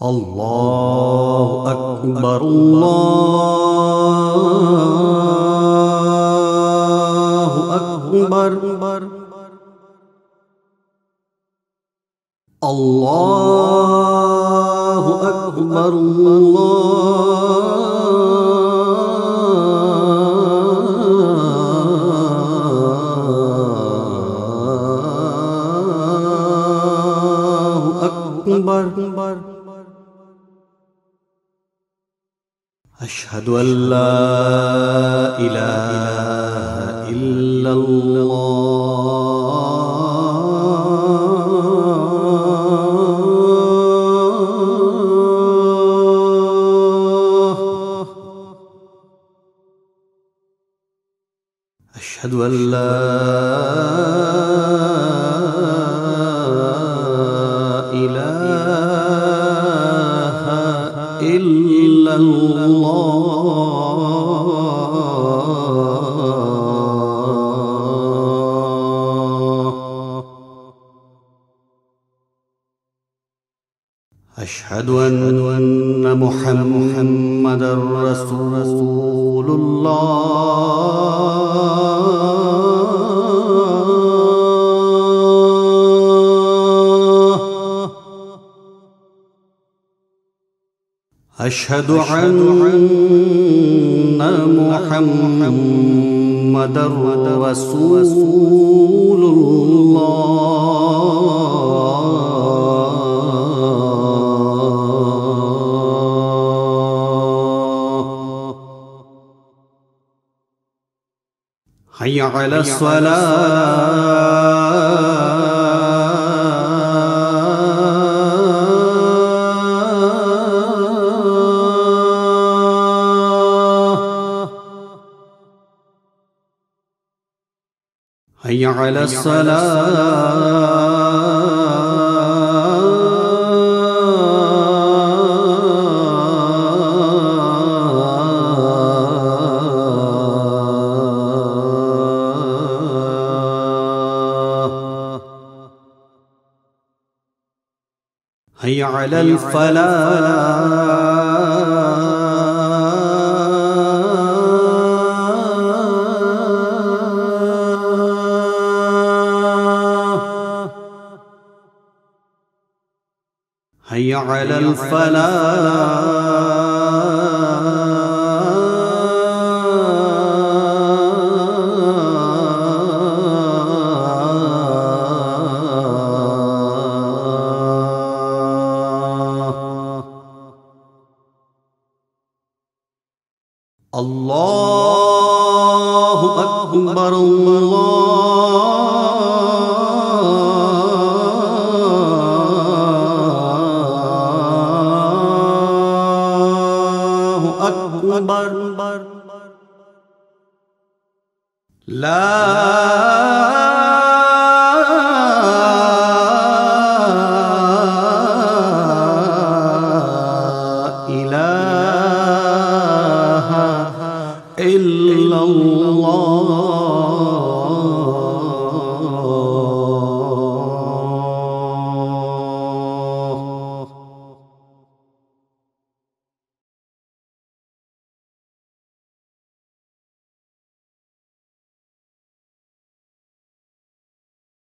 अल्लाहु अकबर अल्लाहु अकबर अल्लाहु अकबर अल्लाहु अकबर। अशहदु अल्ला इलाहा इल्लल्लाह। अशहदु अल्ला इलाहा इल्लल्लाह। अशहदु अन्ना मुहम्मदर रसूलुल्लाह। अशहदु अन्ना मुहम्मदर रसूलुल्लाह। हय्या अला सलाह। हय्या अला सलाह। हय्या अलल फलाह। हय्या अलल फलाह। अल्लाहु अकबर अल्लाहु अकबर। ला